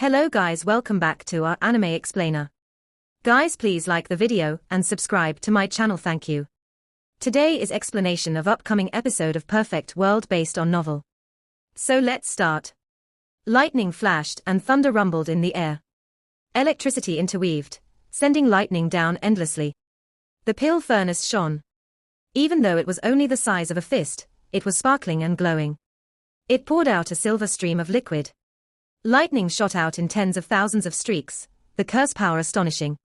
Hello guys, welcome back to our anime explainer. Guys, please like the video and subscribe to my channel, thank you. Today is explanation of upcoming episode of Perfect World based on novel. So let's start. Lightning flashed and thunder rumbled in the air. Electricity interweaved, sending lightning down endlessly. The pill furnace shone. Even though it was only the size of a fist, it was sparkling and glowing. It poured out a silver stream of liquid. Lightning shot out in tens of thousands of streaks, the curse power astonishing.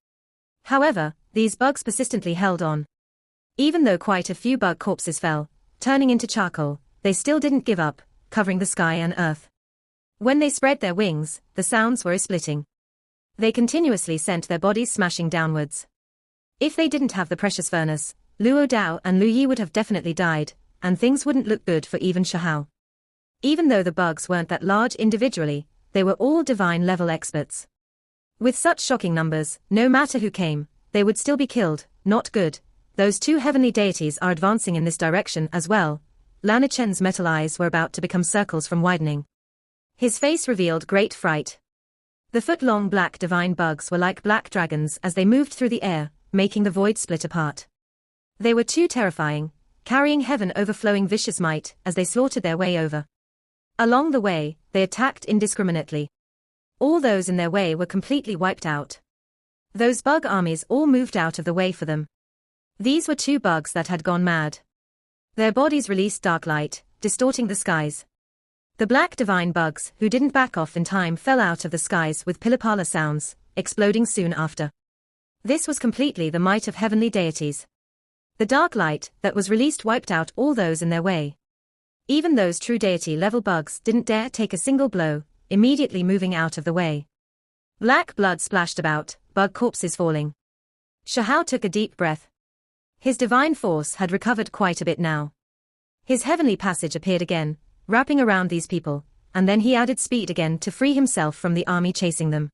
However, these bugs persistently held on. Even though quite a few bug corpses fell, turning into charcoal, they still didn't give up, covering the sky and earth. When they spread their wings, the sounds were splitting. They continuously sent their bodies smashing downwards. If they didn't have the precious furnace, Luo Dao and Lu Yi would have definitely died, and things wouldn't look good for even Shahao. Even though the bugs weren't that large individually, they were all divine level experts. With such shocking numbers, no matter who came, they would still be killed. Not good. Those two heavenly deities are advancing in this direction as well. Lana Chen's metal eyes were about to become circles from widening. His face revealed great fright. The foot-long black divine bugs were like black dragons as they moved through the air, making the void split apart. They were too terrifying, carrying heaven overflowing vicious might as they slaughtered their way over. Along the way, they attacked indiscriminately. All those in their way were completely wiped out. Those bug armies all moved out of the way for them. These were two bugs that had gone mad. Their bodies released dark light, distorting the skies. The black divine bugs, who didn't back off in time, fell out of the skies with pilla-palla sounds, exploding soon after. This was completely the might of heavenly deities. The dark light that was released wiped out all those in their way. Even those true deity-level bugs didn't dare take a single blow, immediately moving out of the way. Black blood splashed about, bug corpses falling. Shahao took a deep breath. His divine force had recovered quite a bit now. His heavenly passage appeared again, wrapping around these people, and then he added speed again to free himself from the army chasing them.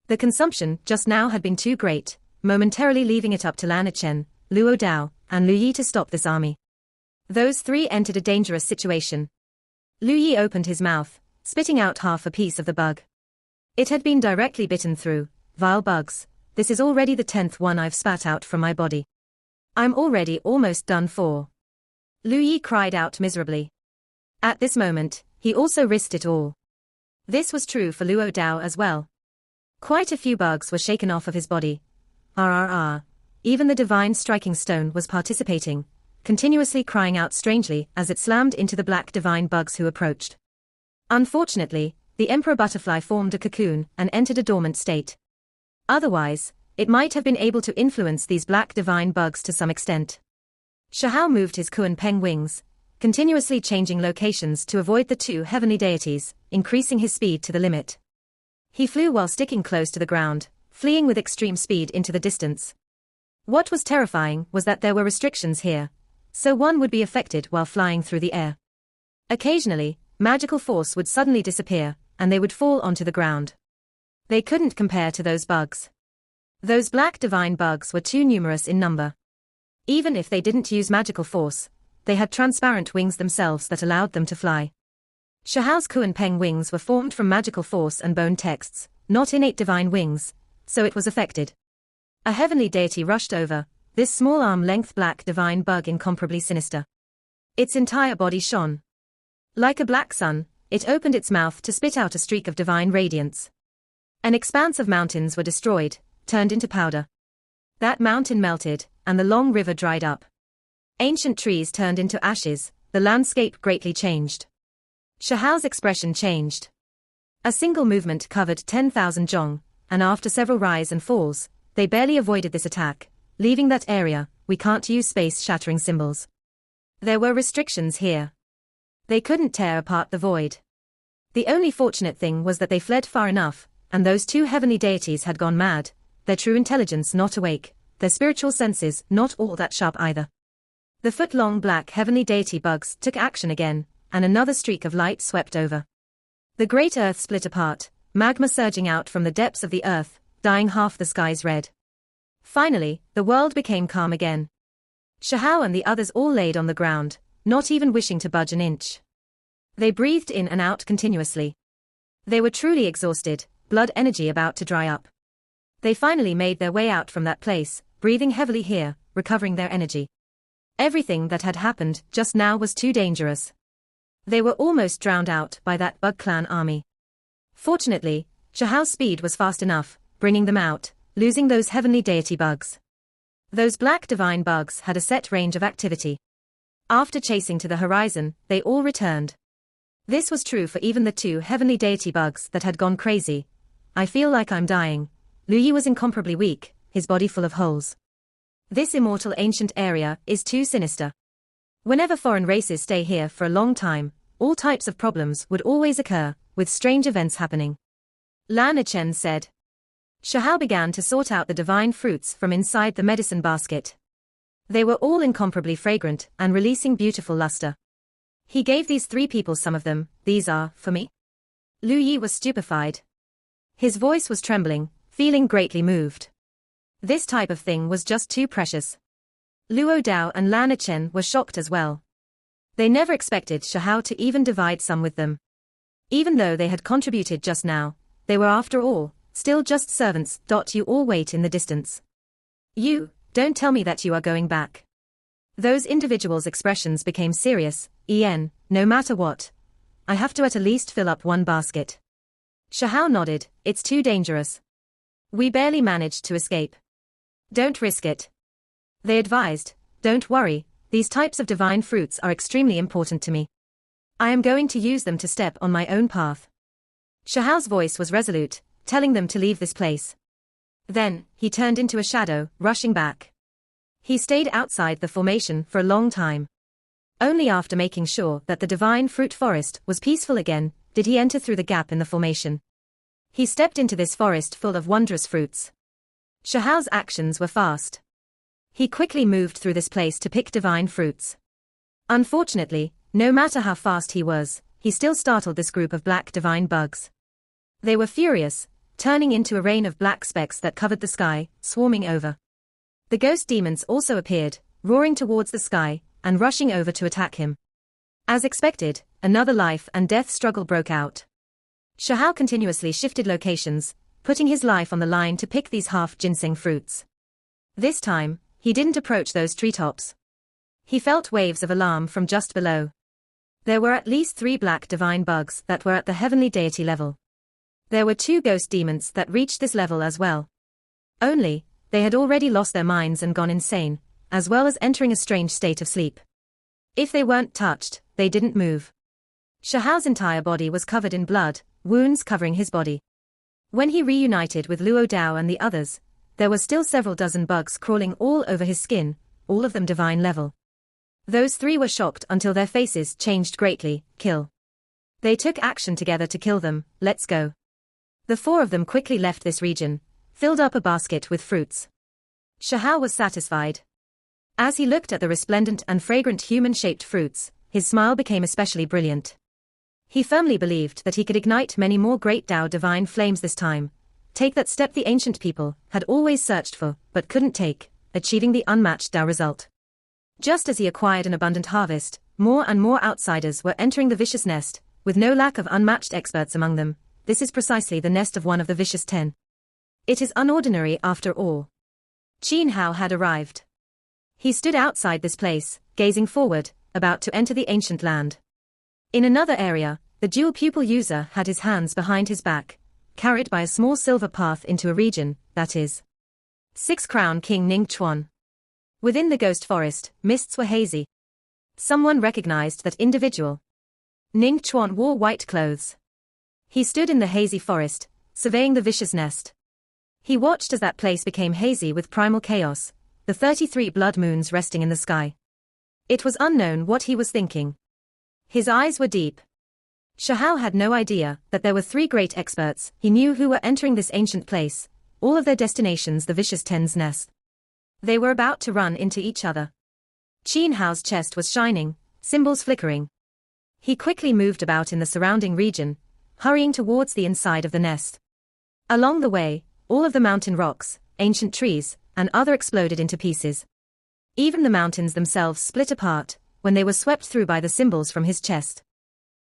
The consumption just now had been too great, momentarily leaving it up to Lana Chen, Luo Dao, and Lu Yi to stop this army. Those three entered a dangerous situation. Lu Yi opened his mouth, spitting out half a piece of the bug. It had been directly bitten through. Vile bugs, this is already the 10th one I've spat out from my body. I'm already almost done for. Lu Yi cried out miserably. At this moment, he also risked it all. This was true for Luo Dao as well. Quite a few bugs were shaken off of his body. RRR. Even the divine striking stone was participating, continuously crying out strangely as it slammed into the black divine bugs who approached. Unfortunately, the emperor butterfly formed a cocoon and entered a dormant state. Otherwise, it might have been able to influence these black divine bugs to some extent. Shahao moved his Kuan Peng wings, continuously changing locations to avoid the two heavenly deities, increasing his speed to the limit. He flew while sticking close to the ground, fleeing with extreme speed into the distance. What was terrifying was that there were restrictions here, so one would be affected while flying through the air. Occasionally, magical force would suddenly disappear, and they would fall onto the ground. They couldn't compare to those bugs. Those black divine bugs were too numerous in number. Even if they didn't use magical force, they had transparent wings themselves that allowed them to fly. Shahao's Kuan Peng wings were formed from magical force and bone texts, not innate divine wings, so it was affected. A heavenly deity rushed over, this small arm-length black divine bug incomparably sinister. Its entire body shone. Like a black sun, it opened its mouth to spit out a streak of divine radiance. An expanse of mountains were destroyed, turned into powder. That mountain melted, and the long river dried up. Ancient trees turned into ashes, the landscape greatly changed. Shahao's expression changed. A single movement covered 10,000 zhong, and after several rise and falls, they barely avoided this attack. Leaving that area, we can't use space-shattering symbols. There were restrictions here. They couldn't tear apart the void. The only fortunate thing was that they fled far enough, and those two heavenly deities had gone mad, their true intelligence not awake, their spiritual senses not all that sharp either. The foot-long black heavenly deity bugs took action again, and another streak of light swept over. The great earth split apart, magma surging out from the depths of the earth, dyeing half the skies red. Finally, the world became calm again. Shahao and the others all laid on the ground, not even wishing to budge an inch. They breathed in and out continuously. They were truly exhausted, blood energy about to dry up. They finally made their way out from that place, breathing heavily here, recovering their energy. Everything that had happened just now was too dangerous. They were almost drowned out by that bug clan army. Fortunately, Shahao's speed was fast enough, bringing them out, losing those heavenly deity bugs. Those black divine bugs had a set range of activity. After chasing to the horizon, they all returned. This was true for even the 2 heavenly deity bugs that had gone crazy. I feel like I'm dying. Lu Yi was incomparably weak, his body full of holes. This immortal ancient area is too sinister. Whenever foreign races stay here for a long time, all types of problems would always occur, with strange events happening. Lana Chen said. Shahao began to sort out the divine fruits from inside the medicine basket. They were all incomparably fragrant and releasing beautiful luster. He gave these 3 people some of them. These are for me? Lu Yi was stupefied. His voice was trembling, feeling greatly moved. This type of thing was just too precious. Luo Dao and Lana Chen were shocked as well. They never expected Shahao to even divide some with them. Even though they had contributed just now, they were after all still just servants. You all wait in the distance. You, don't tell me that you are going back. Those individuals' expressions became serious. No matter what, I have to at least fill up 1 basket. Shahao nodded. It's too dangerous. We barely managed to escape. Don't risk it. They advised. Don't worry, these types of divine fruits are extremely important to me. I am going to use them to step on my own path. Shahao's voice was resolute, telling them to leave this place. Then, he turned into a shadow, rushing back. He stayed outside the formation for a long time. Only after making sure that the divine fruit forest was peaceful again, did he enter through the gap in the formation. He stepped into this forest full of wondrous fruits. Shahao's actions were fast. He quickly moved through this place to pick divine fruits. Unfortunately, no matter how fast he was, he still startled this group of black divine bugs. They were furious, turning into a rain of black specks that covered the sky, swarming over. The ghost demons also appeared, roaring towards the sky, and rushing over to attack him. As expected, another life and death struggle broke out. Shahao continuously shifted locations, putting his life on the line to pick these half-ginseng fruits. This time, he didn't approach those treetops. He felt waves of alarm from just below. There were at least 3 black divine bugs that were at the heavenly deity level. There were 2 ghost demons that reached this level as well. Only, they had already lost their minds and gone insane, as well as entering a strange state of sleep. If they weren't touched, they didn't move. Shahao's entire body was covered in blood, wounds covering his body. When he reunited with Luo Dao and the others, there were still several dozen bugs crawling all over his skin, all of them divine level. Those 3 were shocked until their faces changed greatly. Kill. They took action together to kill them. Let's go. The 4 of them quickly left this region, filled up a basket with fruits. Shahao was satisfied. As he looked at the resplendent and fragrant human-shaped fruits, his smile became especially brilliant. He firmly believed that he could ignite many more great Tao divine flames this time, take that step the ancient people had always searched for, but couldn't take, achieving the unmatched Tao result. Just as he acquired an abundant harvest, more and more outsiders were entering the vicious nest, with no lack of unmatched experts among them. This is precisely the nest of one of the vicious 10. It is unordinary after all. Qin Hao had arrived. He stood outside this place, gazing forward, about to enter the ancient land. In another area, the dual pupil user had his hands behind his back, carried by a small silver path into a region, that is. 6 Crown King Ning Chuan. Within the ghost forest, mists were hazy. Someone recognized that individual. Ning Chuan wore white clothes. He stood in the hazy forest, surveying the vicious nest. He watched as that place became hazy with primal chaos, the 33 blood moons resting in the sky. It was unknown what he was thinking. His eyes were deep. Shahao had no idea that there were 3 great experts he knew who were entering this ancient place, all of their destinations the vicious 10's nest. They were about to run into each other. Qin Hao's chest was shining, symbols flickering. He quickly moved about in the surrounding region, hurrying towards the inside of the nest. Along the way, all of the mountain rocks, ancient trees, and other exploded into pieces. Even the mountains themselves split apart, when they were swept through by the symbols from his chest.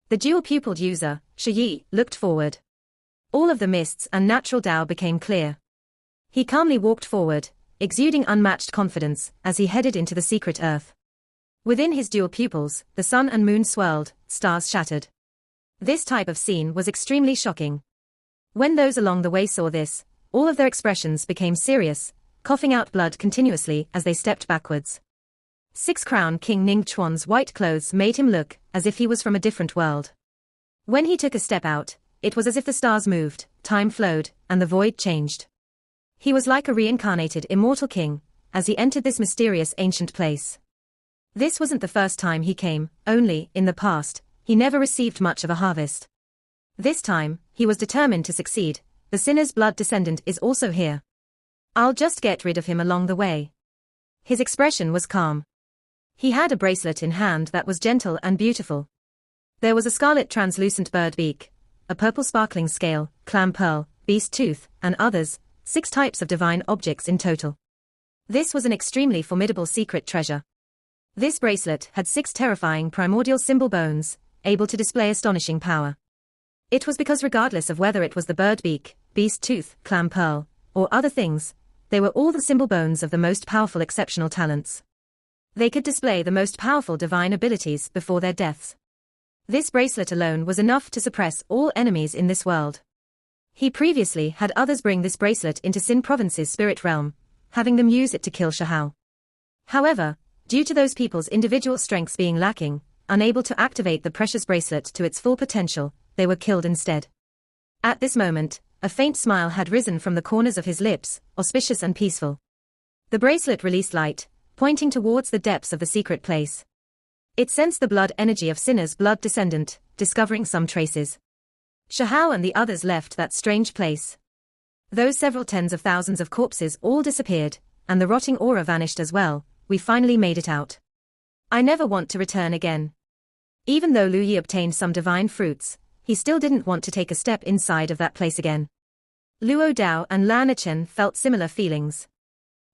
The dual-pupiled user, Shi Yi, looked forward. All of the mists and natural Tao became clear. He calmly walked forward, exuding unmatched confidence, as he headed into the secret earth. Within his dual pupils, the sun and moon swirled, stars shattered. This type of scene was extremely shocking. When those along the way saw this, all of their expressions became serious, coughing out blood continuously as they stepped backwards. Six-crown King Ning Chuan's white clothes made him look as if he was from a different world. When he took a step out, it was as if the stars moved, time flowed, and the void changed. He was like a reincarnated immortal king, as he entered this mysterious ancient place. This wasn't the first time he came, only, in the past, he never received much of a harvest. This time, he was determined to succeed. The sinner's blood descendant is also here. I'll just get rid of him along the way. His expression was calm. He had a bracelet in hand that was gentle and beautiful. There was a scarlet translucent bird beak, a purple sparkling scale, clam pearl, beast tooth, and others, 6 types of divine objects in total. This was an extremely formidable secret treasure. This bracelet had 6 terrifying primordial symbol bones, able to display astonishing power. It was because regardless of whether it was the bird beak, beast tooth, clam pearl, or other things, they were all the symbol bones of the most powerful exceptional talents. They could display the most powerful divine abilities before their deaths. This bracelet alone was enough to suppress all enemies in this world. He previously had others bring this bracelet into Sin Province's spirit realm, having them use it to kill Shahao. However, due to those people's individual strengths being lacking, unable to activate the precious bracelet to its full potential, they were killed instead. At this moment, a faint smile had risen from the corners of his lips, auspicious and peaceful. The bracelet released light, pointing towards the depths of the secret place. It sensed the blood energy of Sinner's blood descendant, discovering some traces. Shahao and the others left that strange place. Those several tens of thousands of corpses all disappeared, and the rotting aura vanished as well. We finally made it out. I never want to return again. Even though Lu Yi obtained some divine fruits, he still didn't want to take a step inside of that place again. Luo Dao and Lan Chen felt similar feelings.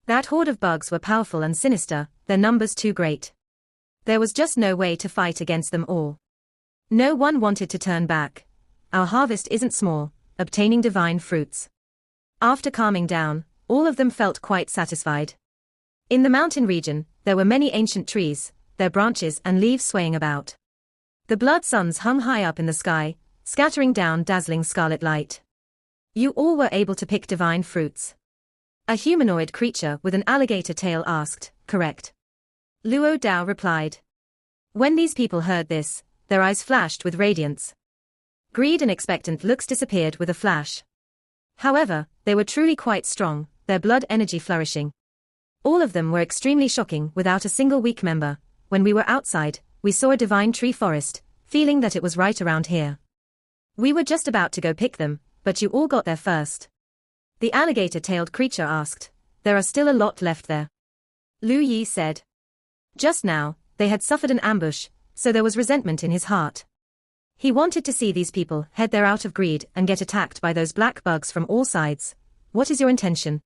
That horde of bugs were powerful and sinister, their numbers too great. There was just no way to fight against them all. No one wanted to turn back. Our harvest isn't small, obtaining divine fruits. After calming down, all of them felt quite satisfied. In the mountain region, there were many ancient trees, their branches and leaves swaying about. The blood suns hung high up in the sky, scattering down dazzling scarlet light. You all were able to pick divine fruits. A humanoid creature with an alligator tail asked, correct? Luo Dao replied. When these people heard this, their eyes flashed with radiance. Greed and expectant looks disappeared with a flash. However, they were truly quite strong, their blood energy flourishing. All of them were extremely shocking without a single weak member. When we were outside, we saw a divine tree forest, feeling that it was right around here. We were just about to go pick them, but you all got there first. The alligator-tailed creature asked. There are still a lot left there. Lu Yi said. Just now, they had suffered an ambush, so there was resentment in his heart. He wanted to see these people head there out of greed and get attacked by those black bugs from all sides. What is your intention?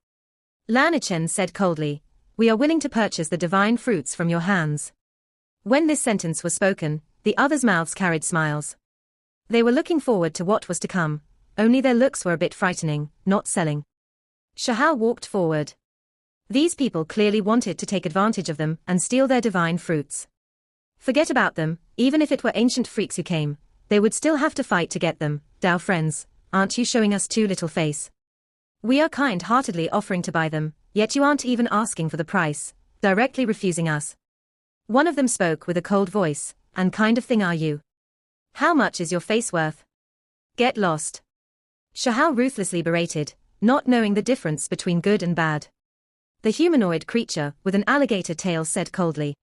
Lan Chen said coldly. We are willing to purchase the divine fruits from your hands. When this sentence was spoken, the others' mouths carried smiles. They were looking forward to what was to come, only their looks were a bit frightening, not selling. Shahao walked forward. These people clearly wanted to take advantage of them and steal their divine fruits. Forget about them, even if it were ancient freaks who came, they would still have to fight to get them. Dao friends, aren't you showing us too little face? We are kind-heartedly offering to buy them, yet you aren't even asking for the price, directly refusing us. One of them spoke with a cold voice, and kind of thing are you? How much is your face worth? Get lost. Shahao ruthlessly berated, not knowing the difference between good and bad. The humanoid creature with an alligator tail said coldly.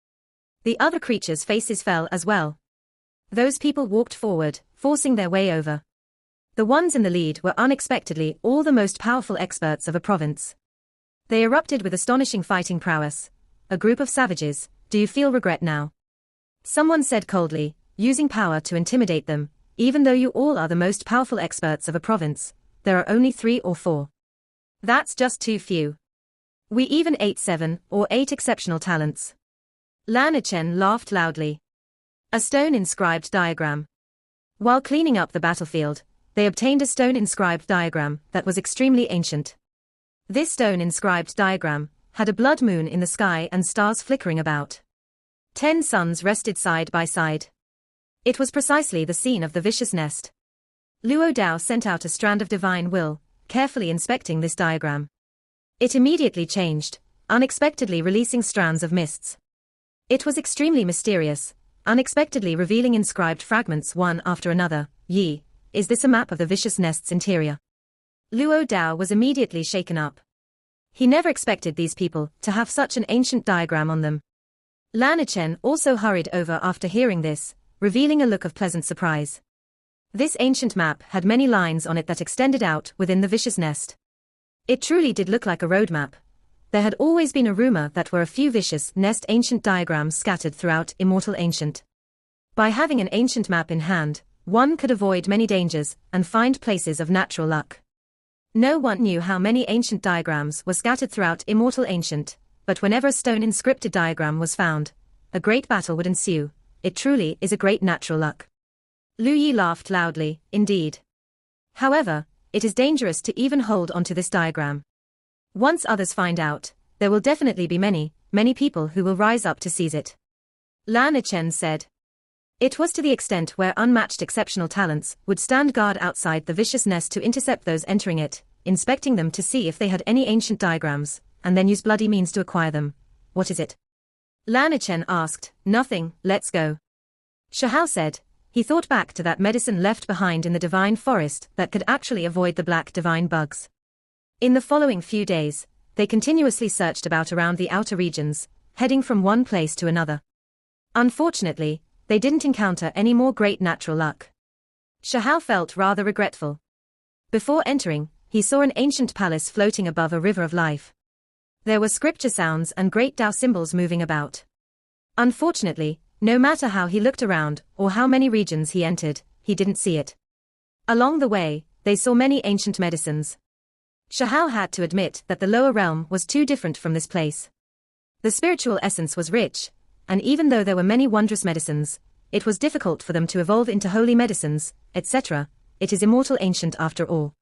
The other creatures' faces fell as well. Those people walked forward, forcing their way over. The ones in the lead were unexpectedly all the most powerful experts of a province. They erupted with astonishing fighting prowess. A group of savages, do you feel regret now? Someone said coldly, using power to intimidate them. Even though you all are the most powerful experts of a province, there are only 3 or 4. That's just too few. We even ate 7 or 8 exceptional talents. Lan Chen laughed loudly. A stone-inscribed diagram. While cleaning up the battlefield, they obtained a stone-inscribed diagram that was extremely ancient. This stone-inscribed diagram had a blood moon in the sky and stars flickering about. 10 suns rested side by side. It was precisely the scene of the vicious nest. Luo Dao sent out a strand of divine will, carefully inspecting this diagram. It immediately changed, unexpectedly releasing strands of mists. It was extremely mysterious, unexpectedly revealing inscribed fragments one after another. Yi, is this a map of the vicious nest's interior? Luo Dao was immediately shaken up. He never expected these people to have such an ancient diagram on them. Lan Chen also hurried over after hearing this, revealing a look of pleasant surprise. This ancient map had many lines on it that extended out within the vicious nest. It truly did look like a road map. There had always been a rumor that were a few vicious nest ancient diagrams scattered throughout Immortal Ancient. By having an ancient map in hand, one could avoid many dangers and find places of natural luck. No one knew how many ancient diagrams were scattered throughout Immortal Ancient, but whenever a stone inscripted diagram was found, a great battle would ensue. It truly is a great natural luck. Lu Yi laughed loudly, indeed. However, it is dangerous to even hold onto this diagram. Once others find out, there will definitely be many people who will rise up to seize it. Lan Chen said. It was to the extent where unmatched exceptional talents would stand guard outside the vicious nest to intercept those entering it, inspecting them to see if they had any ancient diagrams, and then use bloody means to acquire them. What is it? Lan Chen asked. Nothing, let's go. Shahao said. He thought back to that medicine left behind in the divine forest that could actually avoid the black divine bugs. In the following few days, they continuously searched about around the outer regions, heading from one place to another. Unfortunately, they didn't encounter any more great natural luck. Shahao felt rather regretful. Before entering, he saw an ancient palace floating above a river of life. There were scripture sounds and great Tao symbols moving about. Unfortunately, no matter how he looked around or how many regions he entered, he didn't see it. Along the way, they saw many ancient medicines. Shahao had to admit that the lower realm was too different from this place. The spiritual essence was rich, and even though there were many wondrous medicines, it was difficult for them to evolve into holy medicines, etc. It is Immortal Ancient after all.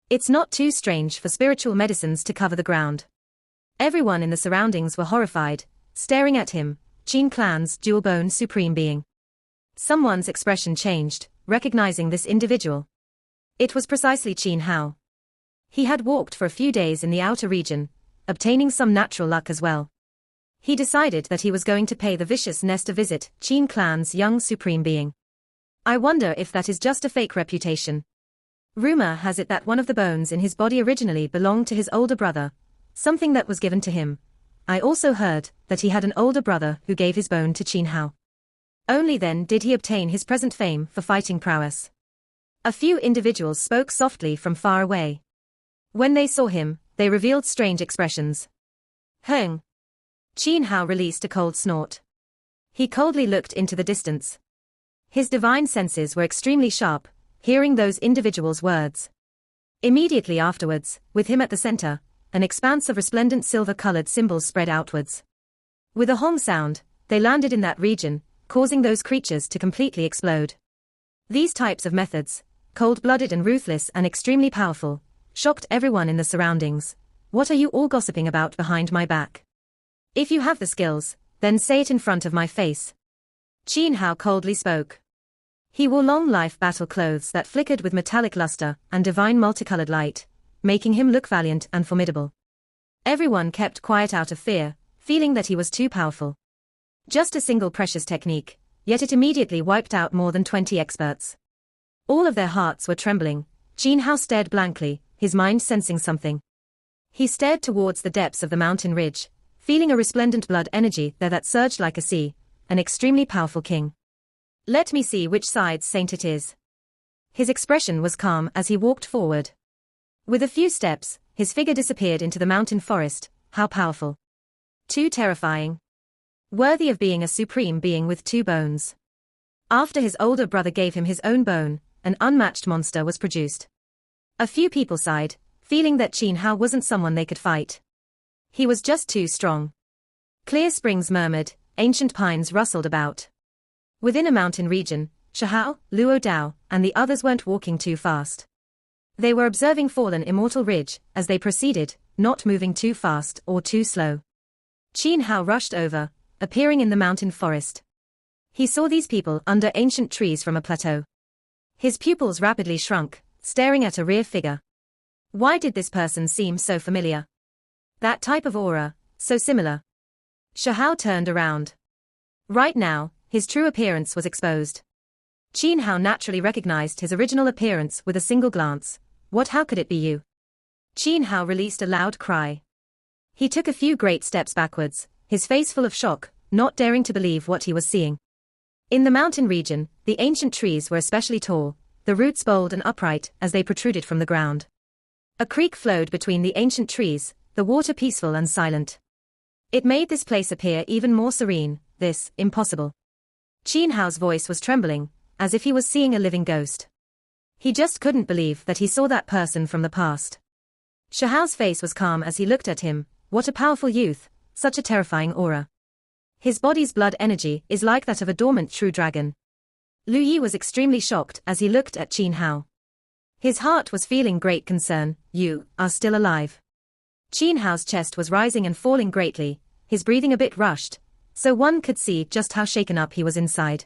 It's not too strange for spiritual medicines to cover the ground. Everyone in the surroundings were horrified, staring at him, Qin clan's dual-bone supreme being. Someone's expression changed, recognizing this individual. It was precisely Qin Hao. He had walked for a few days in the outer region, obtaining some natural luck as well. He decided that he was going to pay the vicious nest a visit, Qin clan's young supreme being. I wonder if that is just a fake reputation. Rumor has it that one of the bones in his body originally belonged to his older brother, something that was given to him. I also heard that he had an older brother who gave his bone to Qin Hao. Only then did he obtain his present fame for fighting prowess. A few individuals spoke softly from far away. When they saw him, they revealed strange expressions. Heng. Qin Hao released a cold snort. He coldly looked into the distance. His divine senses were extremely sharp, hearing those individuals' words. Immediately afterwards, with him at the center, an expanse of resplendent silver-colored symbols spread outwards. With a hong sound, they landed in that region, causing those creatures to completely explode. These types of methods, cold-blooded and ruthless and extremely powerful, shocked everyone in the surroundings. What are you all gossiping about behind my back? If you have the skills, then say it in front of my face. Qin Hao coldly spoke. He wore long life battle clothes that flickered with metallic luster and divine multicolored light, making him look valiant and formidable. Everyone kept quiet out of fear, feeling that he was too powerful. Just a single precious technique, yet it immediately wiped out more than 20 experts. All of their hearts were trembling. Qin Hao stared blankly, his mind sensing something. He stared towards the depths of the mountain ridge, feeling a resplendent blood energy there that surged like a sea, an extremely powerful king. Let me see which side's saint it is. His expression was calm as he walked forward. With a few steps, his figure disappeared into the mountain forest. How powerful. Too terrifying. Worthy of being a supreme being with 2 bones. After his older brother gave him his own bone, an unmatched monster was produced. A few people sighed, feeling that Qin Hao wasn't someone they could fight. He was just too strong. Clear springs murmured, ancient pines rustled about. Within a mountain region, Shahao, Luo Dao, and the others weren't walking too fast. They were observing fallen immortal ridge as they proceeded, not moving too fast or too slow. Qin Hao rushed over, appearing in the mountain forest. He saw these people under ancient trees from a plateau. His pupils rapidly shrunk, staring at a rear figure. Why did this person seem so familiar? That type of aura, so similar. Shahao turned around. Right now, his true appearance was exposed. Qin Hao naturally recognized his original appearance with a single glance. What? How could it be you? Qin Hao released a loud cry. He took a few great steps backwards, his face full of shock, not daring to believe what he was seeing. In the mountain region, the ancient trees were especially tall, the roots bold and upright as they protruded from the ground. A creek flowed between the ancient trees, the water peaceful and silent. It made this place appear even more serene. This, impossible. Qin Hao's voice was trembling, as if he was seeing a living ghost. He just couldn't believe that he saw that person from the past. Shahao's face was calm as he looked at him. What a powerful youth, such a terrifying aura. His body's blood energy is like that of a dormant true dragon. Lu Yi was extremely shocked as he looked at Qin Hao. His heart was feeling great concern. You are still alive. Qin Hao's chest was rising and falling greatly, his breathing a bit rushed, so one could see just how shaken up he was inside.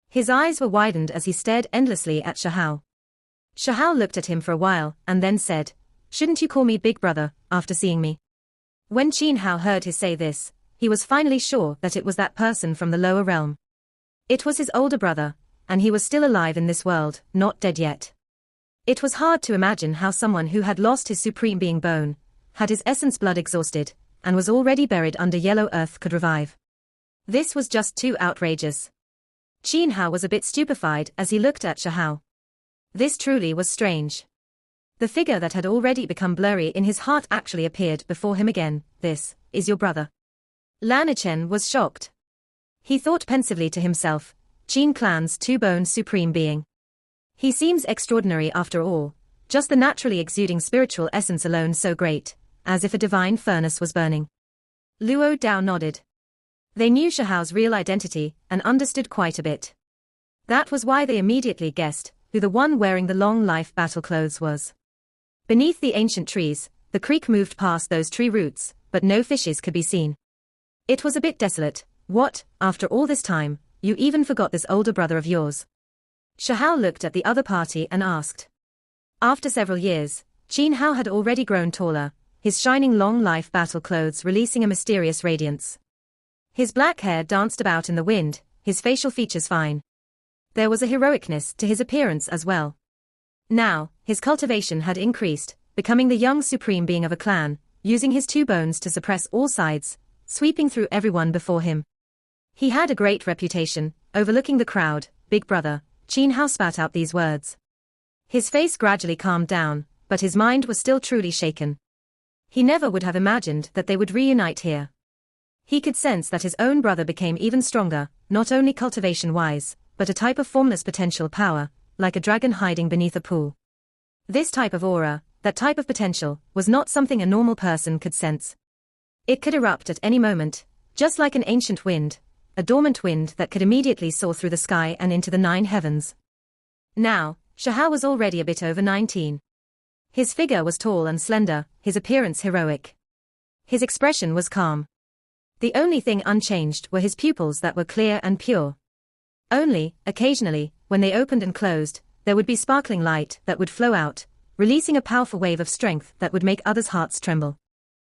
His eyes were widened as he stared endlessly at Shahao. Shahao looked at him for a while and then said, "Shouldn't you call me big brother, after seeing me?" When Qin Hao heard him say this, he was finally sure that it was that person from the lower realm. It was his older brother, and he was still alive in this world, not dead yet. It was hard to imagine how someone who had lost his supreme being bone, had his essence blood exhausted, and was already buried under yellow earth could revive. This was just too outrageous. Qin Hao was a bit stupefied as he looked at Shahao. This truly was strange. The figure that had already become blurry in his heart actually appeared before him again. This is your brother. Lanichen was shocked. He thought pensively to himself, Qin clan's two-bone supreme being. He seems extraordinary after all, just the naturally exuding spiritual essence alone so great, as if a divine furnace was burning. Luo Dao nodded. They knew Shahao's real identity and understood quite a bit. That was why they immediately guessed who the one wearing the long life battle clothes was. Beneath the ancient trees, the creek moved past those tree roots, but no fishes could be seen. It was a bit desolate. What, after all this time, you even forgot this older brother of yours? Shahao looked at the other party and asked. After several years, Qin Hao had already grown taller, his shining long life battle clothes releasing a mysterious radiance. His black hair danced about in the wind, his facial features fine. There was a heroicness to his appearance as well. Now, his cultivation had increased, becoming the young supreme being of a clan, using his two bones to suppress all sides, sweeping through everyone before him. He had a great reputation, overlooking the crowd. Big brother, Qin Hao spat out these words. His face gradually calmed down, but his mind was still truly shaken. He never would have imagined that they would reunite here. He could sense that his own brother became even stronger, not only cultivation-wise, but a type of formless potential power, like a dragon hiding beneath a pool. This type of aura, that type of potential, was not something a normal person could sense. It could erupt at any moment, just like an ancient wind, a dormant wind that could immediately soar through the sky and into the 9 heavens. Now, Shahao was already a bit over 19. His figure was tall and slender, his appearance heroic. His expression was calm. The only thing unchanged were his pupils that were clear and pure. Only, occasionally, when they opened and closed, there would be sparkling light that would flow out, releasing a powerful wave of strength that would make others' hearts tremble.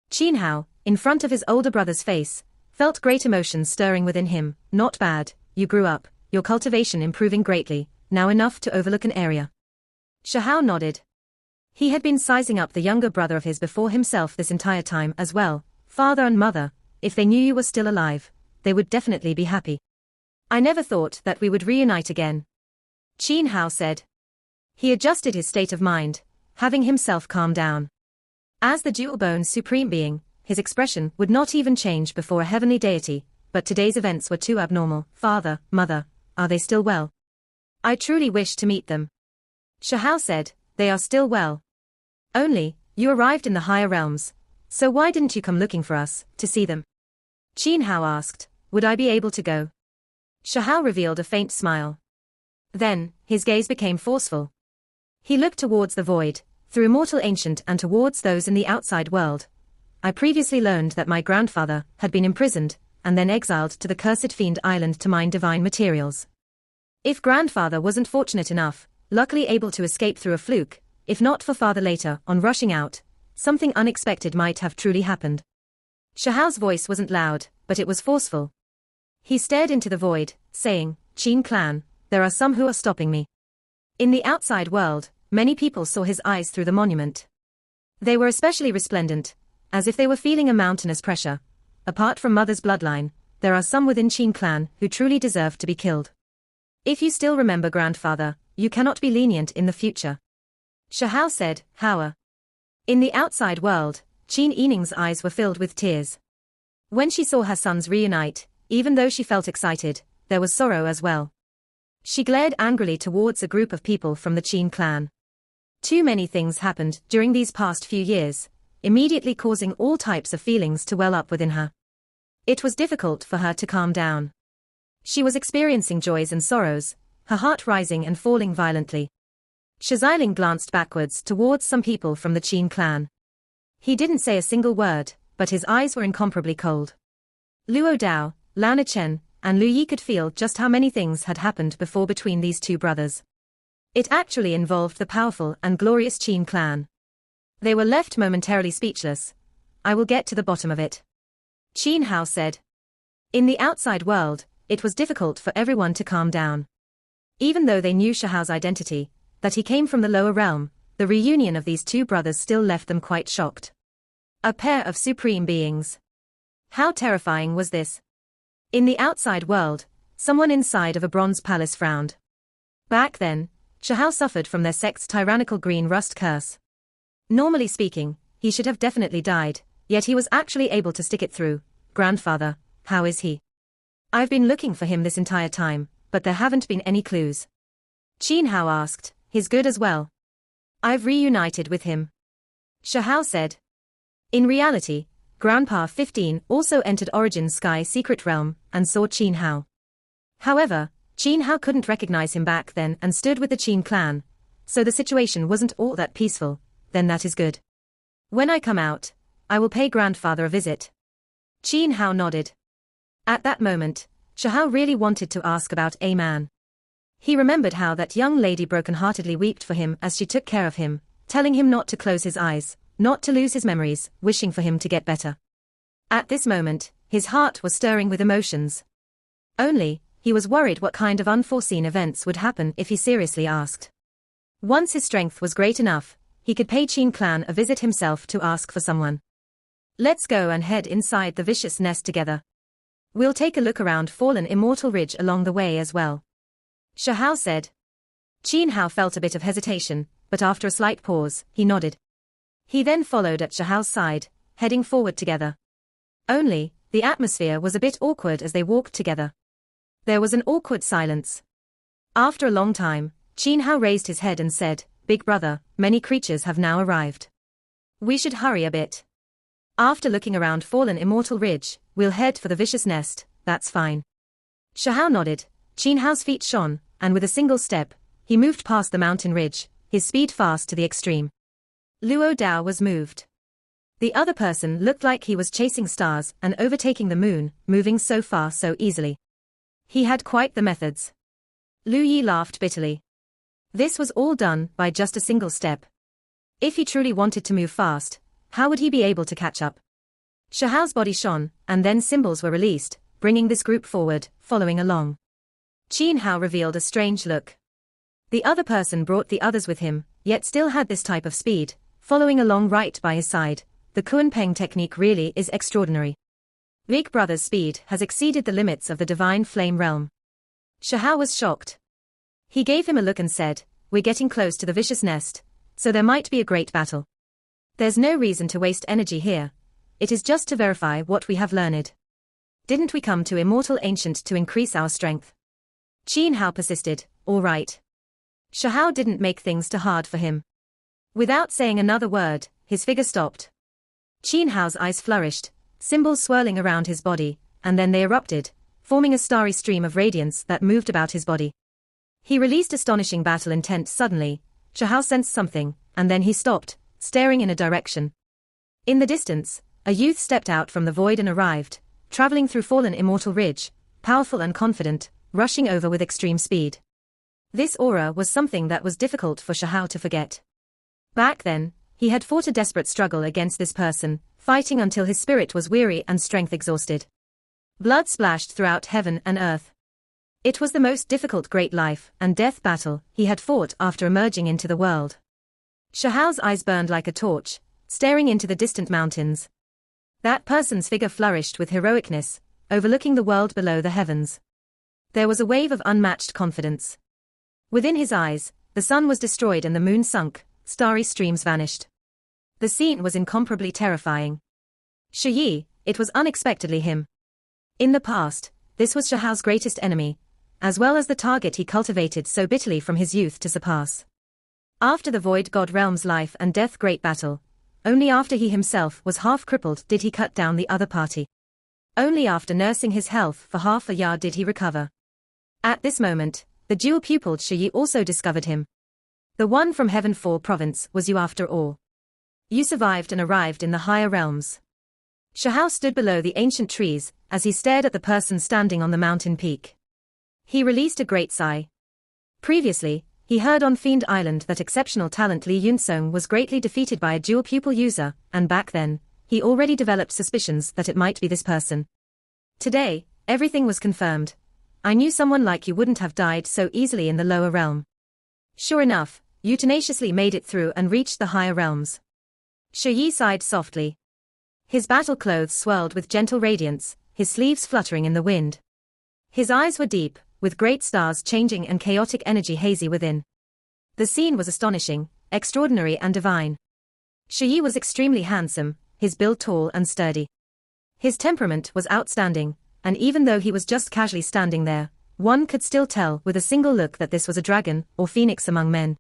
Qin Hao, in front of his older brother's face, felt great emotions stirring within him. Not bad, you grew up, your cultivation improving greatly, now enough to overlook an area. Shahao nodded. He had been sizing up the younger brother of his before himself this entire time as well. Father and mother, if they knew you were still alive, they would definitely be happy. I never thought that we would reunite again. Qin Hao said. He adjusted his state of mind, having himself calm down. As the dual-bone supreme being, his expression would not even change before a heavenly deity, but today's events were too abnormal. Father, mother, are they still well? I truly wish to meet them. Shahao said, they are still well. Only, you arrived in the higher realms, so why didn't you come looking for us, to see them? Qin Hao asked, would I be able to go? Shahao revealed a faint smile. Then, his gaze became forceful. He looked towards the void, through immortal ancient and towards those in the outside world. I previously learned that my grandfather had been imprisoned, and then exiled to the cursed fiend island to mine divine materials. If grandfather wasn't fortunate enough, luckily able to escape through a fluke, if not for father later on rushing out, something unexpected might have truly happened. Shahao's voice wasn't loud, but it was forceful. He stared into the void, saying, Qin clan, there are some who are stopping me. In the outside world, many people saw his eyes through the monument. They were especially resplendent, as if they were feeling a mountainous pressure. Apart from mother's bloodline, there are some within Qin clan who truly deserve to be killed. If you still remember grandfather, you cannot be lenient in the future. Shahao said, However. In the outside world, Qin Yining's eyes were filled with tears. When she saw her sons reunite, even though she felt excited, there was sorrow as well. She glared angrily towards a group of people from the Qin clan. Too many things happened during these past few years, immediately causing all types of feelings to well up within her. It was difficult for her to calm down. She was experiencing joys and sorrows, her heart rising and falling violently. Shaziling glanced backwards towards some people from the Qin clan. He didn't say a single word, but his eyes were incomparably cold. Luo Dao, Lao Chen, and Lu Yi could feel just how many things had happened before between these two brothers. It actually involved the powerful and glorious Qin clan. They were left momentarily speechless. I will get to the bottom of it. Qin Hao said. In the outside world, it was difficult for everyone to calm down. Even though they knew Shahao's identity, that he came from the lower realm, the reunion of these two brothers still left them quite shocked. A pair of supreme beings. How terrifying was this? In the outside world, someone inside of a bronze palace frowned. Back then, Shahao suffered from their sect's tyrannical green rust curse. Normally speaking, he should have definitely died, yet he was actually able to stick it through. Grandfather, how is he? I've been looking for him this entire time, but there haven't been any clues. Qin Hao asked, he's good as well. I've reunited with him. Shahao said. In reality, Grandpa 15 also entered Origin's Sky Secret Realm and saw Qin Hao. However, Qin Hao couldn't recognize him back then and stood with the Qin clan, so the situation wasn't all that peaceful. Then that is good. When I come out, I will pay grandfather a visit. Qin Hao nodded. At that moment, Shahao really wanted to ask about a man. He remembered how that young lady broken-heartedly wept for him as she took care of him, telling him not to close his eyes, not to lose his memories, wishing for him to get better. At this moment, his heart was stirring with emotions. Only, he was worried what kind of unforeseen events would happen if he seriously asked. Once his strength was great enough, he could pay Qin clan a visit himself to ask for someone. Let's go and head inside the vicious nest together. We'll take a look around Fallen Immortal Ridge along the way as well. Shahao said. Qin Hao felt a bit of hesitation, but after a slight pause, he nodded. He then followed at Shahao's side, heading forward together. Only, the atmosphere was a bit awkward as they walked together. There was an awkward silence. After a long time, Qin Hao raised his head and said, Big brother, many creatures have now arrived. We should hurry a bit. After looking around Fallen Immortal Ridge, we'll head for the vicious nest, that's fine. Shahao nodded, Qin Hao's feet shone, and with a single step, he moved past the mountain ridge, his speed fast to the extreme. Luo Dao was moved. The other person looked like he was chasing stars and overtaking the moon, moving so far so easily. He had quite the methods. Lu Yi laughed bitterly. This was all done by just a single step. If he truly wanted to move fast, how would he be able to catch up? Shahao's body shone, and then symbols were released, bringing this group forward, following along. Qin Hao revealed a strange look. The other person brought the others with him, yet still had this type of speed, following along right by his side. The Kunpeng technique really is extraordinary. Big Brother's speed has exceeded the limits of the divine flame realm. Shahao was shocked. He gave him a look and said, We're getting close to the vicious nest, so there might be a great battle. There's no reason to waste energy here. It is just to verify what we have learned. Didn't we come to Immortal Ancient to increase our strength? Qin Hao persisted, all right. Shahao didn't make things too hard for him. Without saying another word, his figure stopped. Qin Hao's eyes flourished, symbols swirling around his body, and then they erupted, forming a starry stream of radiance that moved about his body. He released astonishing battle intent suddenly. Shahao sensed something, and then he stopped, staring in a direction. In the distance, a youth stepped out from the void and arrived, traveling through fallen immortal ridge, powerful and confident, rushing over with extreme speed. This aura was something that was difficult for Shahao to forget. Back then, he had fought a desperate struggle against this person, fighting until his spirit was weary and strength exhausted. Blood splashed throughout heaven and earth. It was the most difficult great life and death battle he had fought after emerging into the world. Shahao's eyes burned like a torch, staring into the distant mountains. That person's figure flourished with heroicness, overlooking the world below the heavens. There was a wave of unmatched confidence. Within his eyes, the sun was destroyed and the moon sunk, starry streams vanished. The scene was incomparably terrifying. Shi, it was unexpectedly him. In the past, this was Shahao's greatest enemy, as well as the target he cultivated so bitterly from his youth to surpass. After the Void God Realm's life and death great battle, only after he himself was half crippled did he cut down the other party. Only after nursing his health for half a year did he recover. At this moment, the dual-pupiled Shi also discovered him. The one from Heaven 4 province was you after all. You survived and arrived in the higher realms. Shahao stood below the ancient trees as he stared at the person standing on the mountain peak. He released a great sigh. Previously, he heard on Fiend Island that exceptional talent Li Yunsong was greatly defeated by a dual-pupil user, and back then, he already developed suspicions that it might be this person. Today, everything was confirmed. I knew someone like you wouldn't have died so easily in the lower realm. Sure enough, you tenaciously made it through and reached the higher realms. Shi sighed softly. His battle clothes swirled with gentle radiance, his sleeves fluttering in the wind. His eyes were deep, with great stars changing and chaotic energy hazy within. The scene was astonishing, extraordinary and divine. Shi was extremely handsome, his build tall and sturdy. His temperament was outstanding, and even though he was just casually standing there, one could still tell with a single look that this was a dragon or phoenix among men.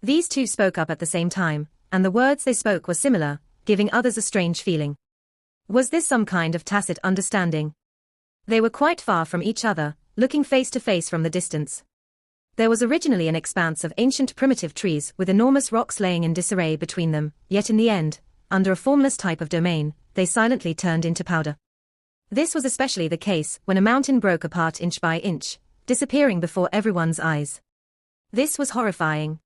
These two spoke up at the same time, and the words they spoke were similar, giving others a strange feeling. Was this some kind of tacit understanding? They were quite far from each other, looking face to face from the distance. There was originally an expanse of ancient primitive trees with enormous rocks laying in disarray between them, yet in the end, under a formless type of domain, they silently turned into powder. This was especially the case when a mountain broke apart inch by inch, disappearing before everyone's eyes. This was horrifying.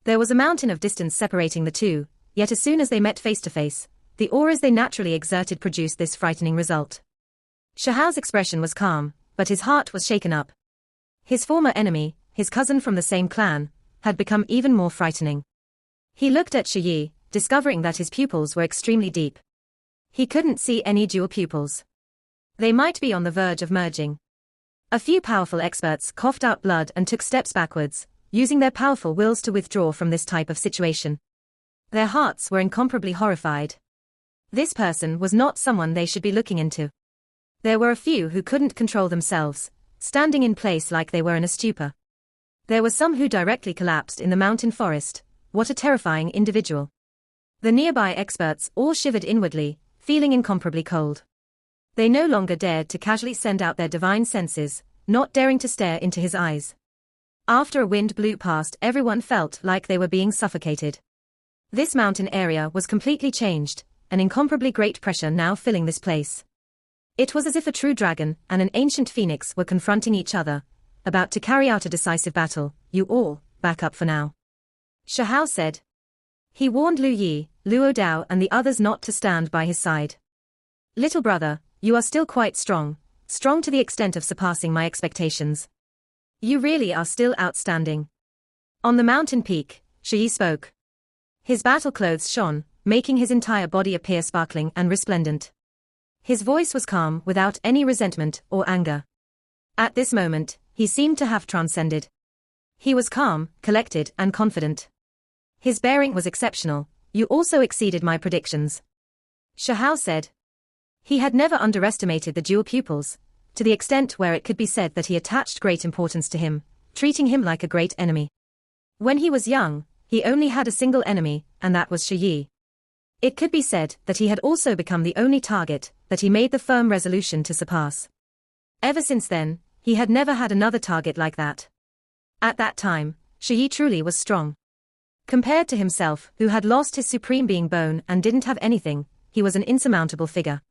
There was a mountain of distance separating the two, yet as soon as they met face to face, the auras they naturally exerted produced this frightening result. Shahao's expression was calm, but his heart was shaken up. His former enemy, his cousin from the same clan, had become even more frightening. He looked at Shi, discovering that his pupils were extremely deep. He couldn't see any dual pupils. They might be on the verge of merging. A few powerful experts coughed out blood and took steps backwards, using their powerful wills to withdraw from this type of situation. Their hearts were incomparably horrified. This person was not someone they should be looking into. There were a few who couldn't control themselves, standing in place like they were in a stupor. There were some who directly collapsed in the mountain forest. What a terrifying individual. The nearby experts all shivered inwardly, feeling incomparably cold. They no longer dared to casually send out their divine senses, not daring to stare into his eyes. After a wind blew past, everyone felt like they were being suffocated. This mountain area was completely changed, an incomparably great pressure now filling this place. It was as if a true dragon and an ancient phoenix were confronting each other, about to carry out a decisive battle. You all, back up for now. Shahao said. He warned Lu Yi, Luo Dao and the others not to stand by his side. Little brother, you are still quite strong to the extent of surpassing my expectations. You really are still outstanding. On the mountain peak, Shi spoke. His battle clothes shone, making his entire body appear sparkling and resplendent. His voice was calm without any resentment or anger. At this moment, he seemed to have transcended. He was calm, collected and confident. His bearing was exceptional. You also exceeded my predictions. Shahao said. He had never underestimated the dual pupils, to the extent where it could be said that he attached great importance to him, treating him like a great enemy. When he was young, he only had a single enemy, and that was Shi. It could be said that he had also become the only target that he made the firm resolution to surpass. Ever since then, he had never had another target like that. At that time, Shi truly was strong. Compared to himself, who had lost his supreme being bone and didn't have anything, he was an insurmountable figure.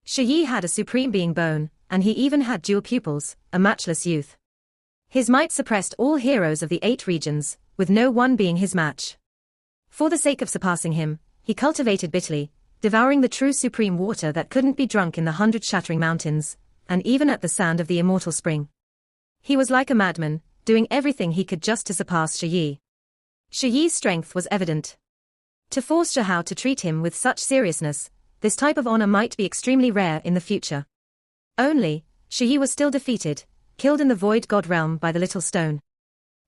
Shi had a supreme being bone, and he even had dual pupils, a matchless youth. His might suppressed all heroes of the 8 regions, with no one being his match. For the sake of surpassing him, he cultivated bitterly, devouring the true supreme water that couldn't be drunk in the 100 shattering mountains, and even at the sand of the immortal spring. He was like a madman, doing everything he could just to surpass Shi. Shi's strength was evident. To force Shihao to treat him with such seriousness, this type of honor might be extremely rare in the future. Only, Shi was still defeated, killed in the void god realm by the little stone.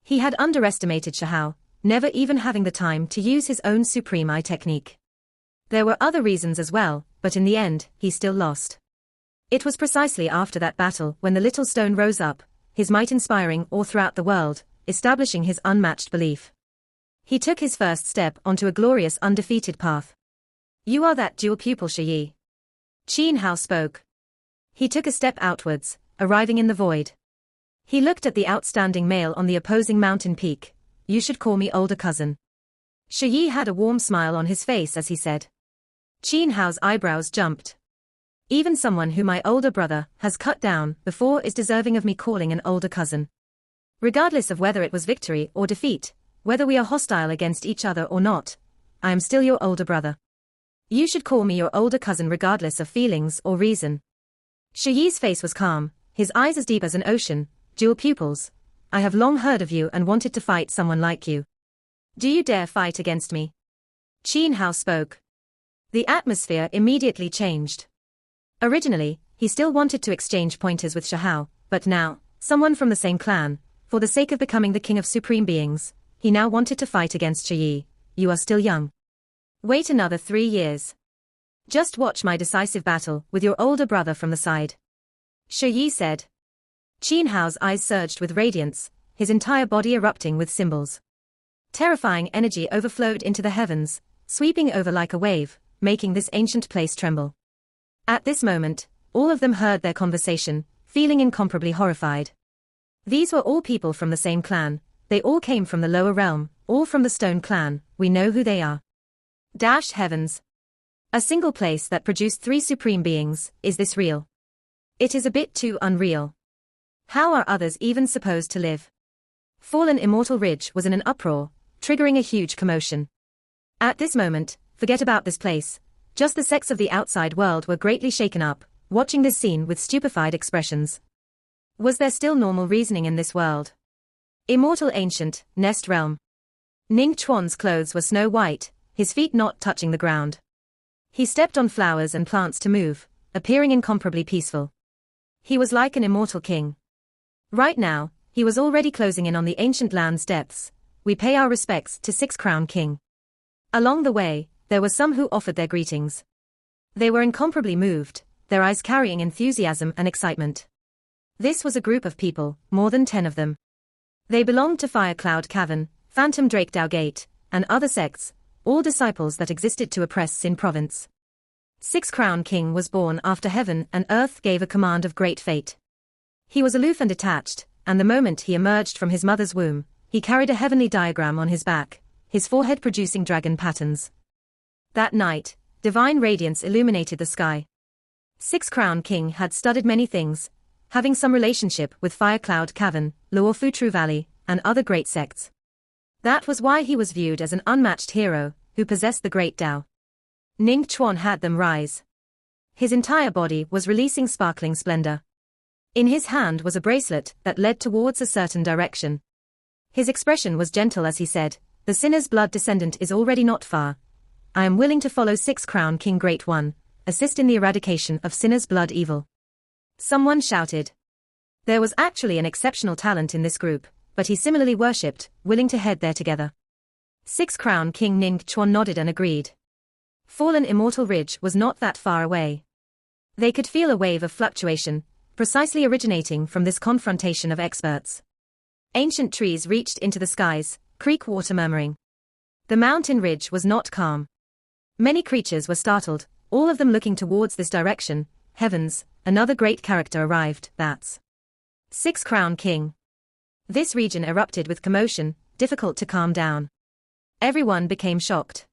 He had underestimated Shihao, never even having the time to use his own supreme eye technique. There were other reasons as well, but in the end, he still lost. It was precisely after that battle when the little stone rose up, his might inspiring all throughout the world, establishing his unmatched belief. He took his first step onto a glorious undefeated path. You are that dual pupil Shi. Qin Hao spoke. He took a step outwards, arriving in the void. He looked at the outstanding male on the opposing mountain peak. You should call me older cousin. Shi had a warm smile on his face as he said. Qin Hao's eyebrows jumped. Even someone who my older brother has cut down before is deserving of me calling an older cousin. Regardless of whether it was victory or defeat, whether we are hostile against each other or not, I am still your older brother. You should call me your older cousin regardless of feelings or reason. Shi's face was calm, his eyes as deep as an ocean, dual pupils. I have long heard of you and wanted to fight someone like you. Do you dare fight against me? Qin Hao spoke. The atmosphere immediately changed. Originally, he still wanted to exchange pointers with Shihao, but now, someone from the same clan, for the sake of becoming the king of supreme beings, he now wanted to fight against Shi. You are still young. Wait another 3 years. Just watch my decisive battle with your older brother from the side. Shi said. Qin Hao's eyes surged with radiance, his entire body erupting with symbols. Terrifying energy overflowed into the heavens, sweeping over like a wave, making this ancient place tremble. At this moment, all of them heard their conversation, feeling incomparably horrified. These were all people from the same clan. They all came from the lower realm, all from the Stone Clan. We know who they are. Dash heavens. A single place that produced 3 supreme beings, is this real? It is a bit too unreal. How are others even supposed to live? Fallen Immortal Ridge was in an uproar, triggering a huge commotion. At this moment, forget about this place. Just the sects of the outside world were greatly shaken up, watching this scene with stupefied expressions. Was there still normal reasoning in this world? Immortal Ancient, Nest Realm. Ning Chuan's clothes were snow white, his feet not touching the ground. He stepped on flowers and plants to move, appearing incomparably peaceful. He was like an immortal king. Right now, he was already closing in on the ancient land's depths. We pay our respects to 6 Crown King. Along the way, there were some who offered their greetings. They were incomparably moved, their eyes carrying enthusiasm and excitement. This was a group of people, more than 10 of them. They belonged to Fire Cloud Cavern, Phantom Drake Dao Gate, and other sects, all disciples that existed to oppress Sin Province. 6 Crown King was born after heaven and earth gave a command of great fate. He was aloof and detached, and the moment he emerged from his mother's womb, he carried a heavenly diagram on his back, his forehead producing dragon patterns. That night, divine radiance illuminated the sky. 6 Crown King had studied many things, having some relationship with Fire Cloud Cavern, Luofu True Valley, and other great sects. That was why he was viewed as an unmatched hero, who possessed the great Tao. Ning Chuan had them rise. His entire body was releasing sparkling splendor. In his hand was a bracelet that led towards a certain direction. His expression was gentle as he said, "The sinner's blood descendant is already not far. I am willing to follow 6 Crown King Great One, assist in the eradication of sinner's blood evil." Someone shouted. There was actually an exceptional talent in this group, but he similarly worshipped, willing to head there together. 6 Crown King Ning Chuan nodded and agreed. Fallen Immortal Ridge was not that far away. They could feel a wave of fluctuation, precisely originating from this confrontation of experts. Ancient trees reached into the skies, creek water murmuring. The mountain ridge was not calm. Many creatures were startled, all of them looking towards this direction. Heavens, another great character arrived, that's 6 Crown King. This region erupted with commotion, difficult to calm down. Everyone became shocked.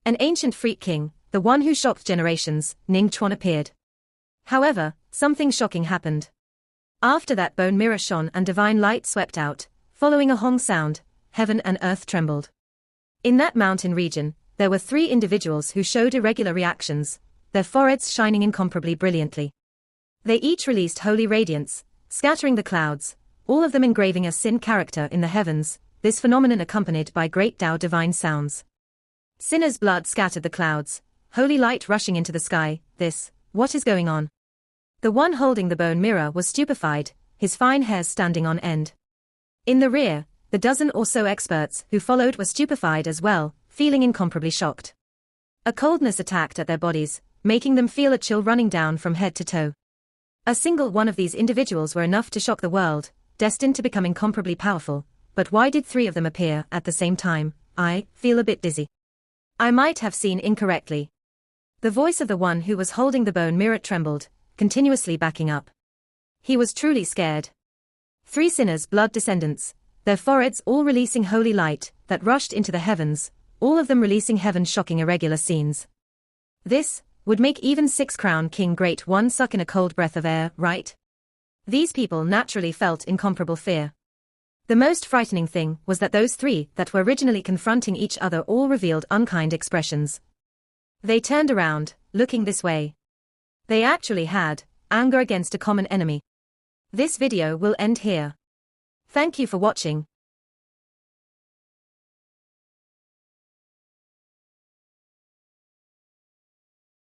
An ancient freak king, the one who shocked generations, Ning Chuan appeared. However, something shocking happened. After that bone mirror shone and divine light swept out, following a Hong sound, heaven and earth trembled. In that mountain region, there were 3 individuals who showed irregular reactions, their foreheads shining incomparably brilliantly. They each released holy radiance, scattering the clouds, all of them engraving a sin character in the heavens, this phenomenon accompanied by great Tao divine sounds. Sinner's blood scattered the clouds, holy light rushing into the sky. What is going on? The one holding the bone mirror was stupefied, his fine hairs standing on end. In the rear, the dozen or so experts who followed were stupefied as well, feeling incomparably shocked. A coldness attacked at their bodies, making them feel a chill running down from head to toe. A single one of these individuals were enough to shock the world, destined to become incomparably powerful, but why did 3 of them appear at the same time? I feel a bit dizzy. I might have seen incorrectly. The voice of the one who was holding the bone mirror trembled, continuously backing up. He was truly scared. 3 sinners' blood descendants, their foreheads all releasing holy light that rushed into the heavens, all of them releasing heaven's shocking irregular scenes. This would make even 6-crown King Great One suck in a cold breath of air, right? These people naturally felt incomparable fear. The most frightening thing was that those 3 that were originally confronting each other all revealed unkind expressions. They turned around, looking this way. They actually had anger against a common enemy. This video will end here. Thank you for watching.